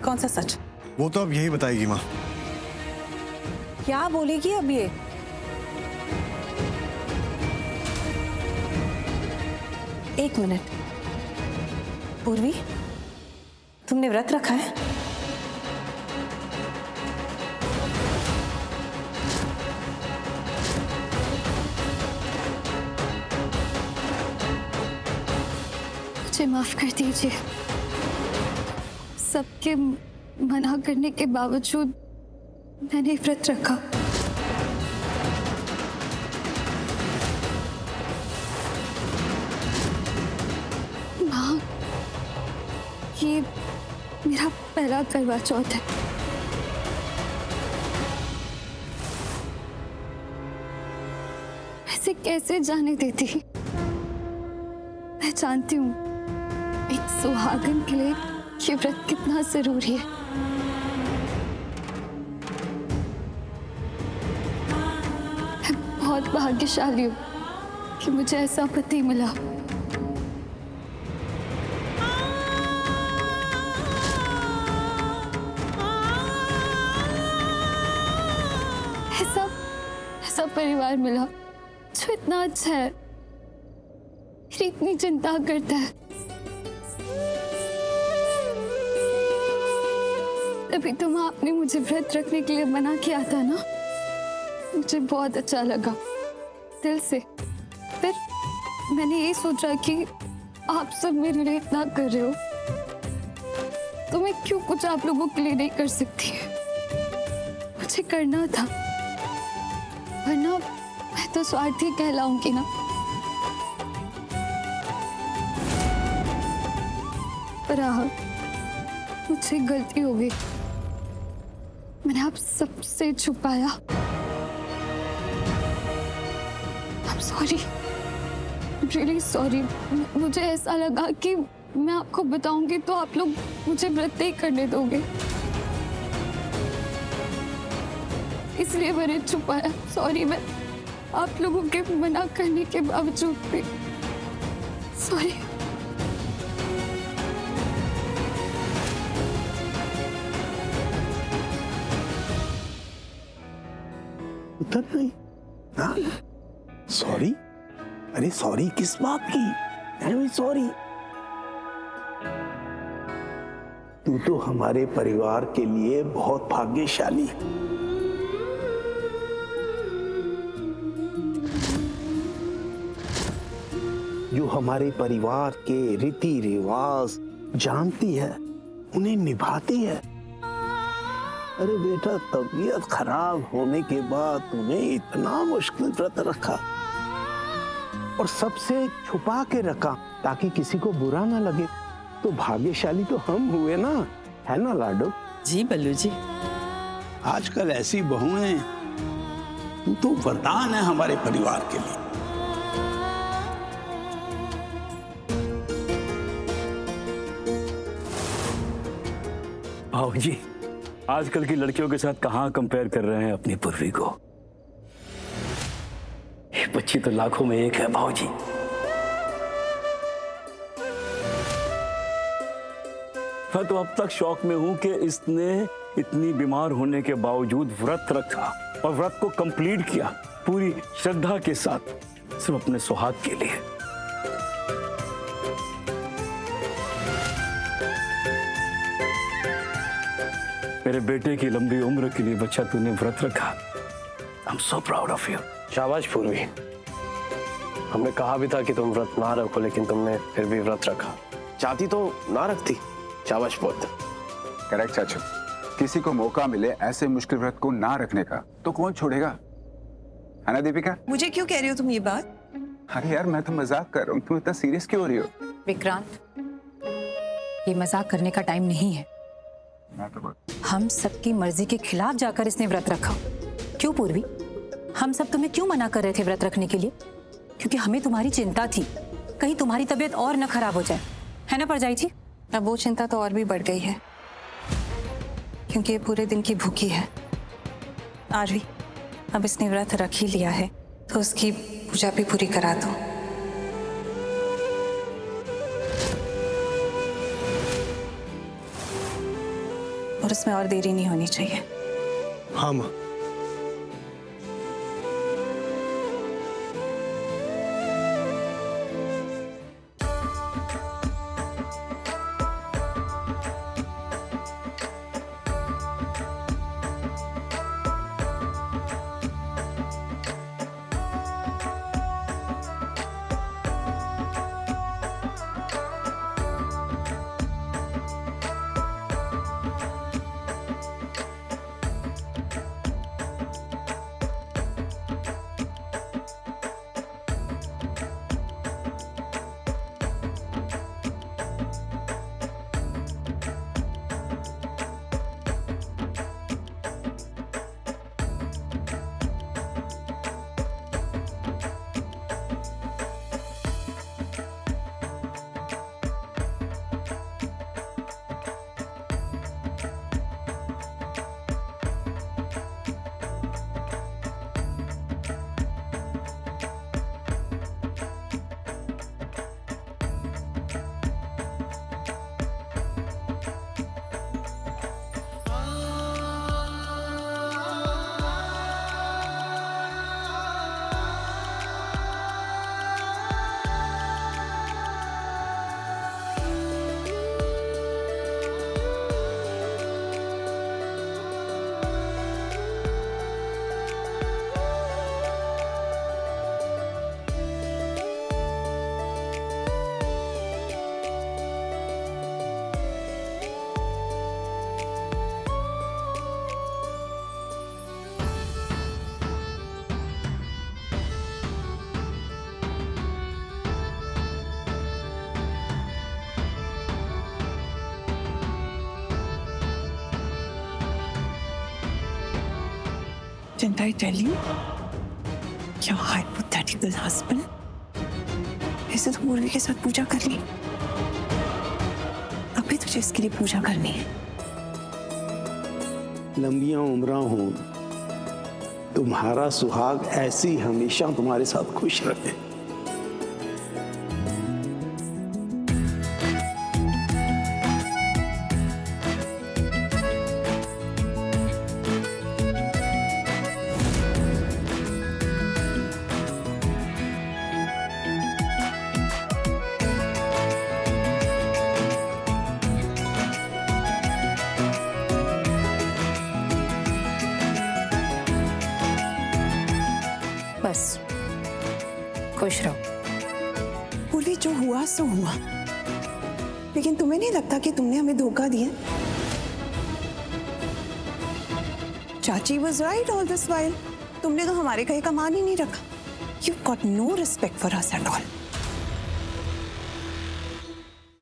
कौन सा सच? वो तो अब यही बताएगी माँ। क्या बोलेगी अब ये? एक मिनट, पूर्वी, तुमने व्रत रखा है? मुझे माफ कर दीजिए, सबके मना करने के बावजूद मैंने व्रत रखा। माँ, ये मेरा पहला करवा चौथ है। वैसे कैसे जाने देती? मैं जानती हूँ एक सुहागन के लिए ये व्रत कितना जरूरी है। मैं बहुत भाग्यशाली हूँ कि मुझे ऐसा पति मिला। ऐसा ऐसा परिवार मिला जो इतना अच्छा है, मेरी इतनी चिंता करता है। तभी तो माँ आपने मुझे व्रत रखने के लिए मना किया था ना, मुझे बहुत अच्छा लगा दिल से। फिर मैंने ये सोचा कि आप सब मेरे लिए इतना कर रहे हो तो मैं क्यों कुछ आप लोगों के लिए नहीं कर सकती? मुझे करना था, वरना मैं तो स्वार्थी कहलाऊंगी ना। पर मुझे गलती हो गई, मैंने आप सबसे छुपाया। I'm sorry, really sorry। मुझे ऐसा लगा कि मैं आपको बताऊंगी तो आप लोग मुझे व्रत नहीं करने दोगे, इसलिए मैंने छुपाया। सॉरी, मैं आप लोगों के मना करने के बावजूद भी सॉरी। उतर नहीं? हाँ? सॉरी? अरे सॉरी किस बात की? अरे सॉरी, तू तो हमारे परिवार के लिए बहुत भाग्यशाली है। जो हमारे परिवार के रीति रिवाज जानती है, उन्हें निभाती है। अरे बेटा, तबीयत खराब होने के बाद तूने इतना मुश्किल व्रत रखा और सबसे छुपा के रखा ताकि किसी को बुरा ना लगे। तो भाग्यशाली तो हम हुए ना, है ना लाडो? जी बल्लू जी। आजकल ऐसी बहुएं, तू तो वरदान है हमारे परिवार के लिए। भाऊ जी, आजकल की लड़कियों के साथ कहां कंपेयर कर रहे हैं अपनी पूर्वी को? ये बच्ची तो लाखों में एक है भाऊ जी। मैं तो अब तक शौक में हूं कि इसने इतनी बीमार होने के बावजूद व्रत रखा और व्रत को कंप्लीट किया पूरी श्रद्धा के साथ, सिर्फ अपने सुहाग के लिए। मेरे बेटे की लंबी उम्र के लिए बच्चा तूने व्रत रखा। I'm so proud of you। शाबाश पूर्वी, हमने कहा भी था कि तुम व्रत ना रखो, लेकिन तुमने फिर भी व्रत रखा। चाहती तो ना रखती। शाबाश बहुत। करेक्ट चाचू, किसी को मौका मिले ऐसे मुश्किल व्रत को ना रखने का तो कौन छोड़ेगा, है ना दीपिका? मुझे क्यों कह रही हो तुम ये बात? अरे यार, मैं तो मजाक कर रहा हूँ, तुम इतना सीरियस क्यों हो रही हो? विक्रांत, ये मजाक करने का टाइम नहीं है। हम सबकी मर्जी के खिलाफ जाकर इसने व्रत रखा। क्यों पूर्वी, हम सब तुम्हें क्यों मना कर रहे थे व्रत रखने के लिए? क्योंकि हमें तुम्हारी चिंता थी, कहीं तुम्हारी तबीयत और न खराब हो जाए, है ना परजाई जी? अब वो चिंता तो और भी बढ़ गई है, क्योंकि ये पूरे दिन की भूखी है। आरवी, अब इसने व्रत रख ही लिया है तो उसकी पूजा भी पूरी करा दो। और उसमें और देरी नहीं होनी चाहिए। हाँ माँ। Didn't I tell you? Your hypothetical husband? ऐसे तो पूर्वी के साथ पूजा कर ली। अभी तुझे इसके लिए पूजा करनी है। लंबियां उम्रां हों, तुम्हारा सुहाग ऐसी हमेशा तुम्हारे साथ खुश रहे। बस खुश रहो। पूर्वी जो हुआ सो हुआ, लेकिन तुम्हें नहीं लगता कि तुमने हमें धोखा दिया? चाची was right all this while. तुमने तो हमारे कहीं का मान ही नहीं रखा। You've got no respect for us at all.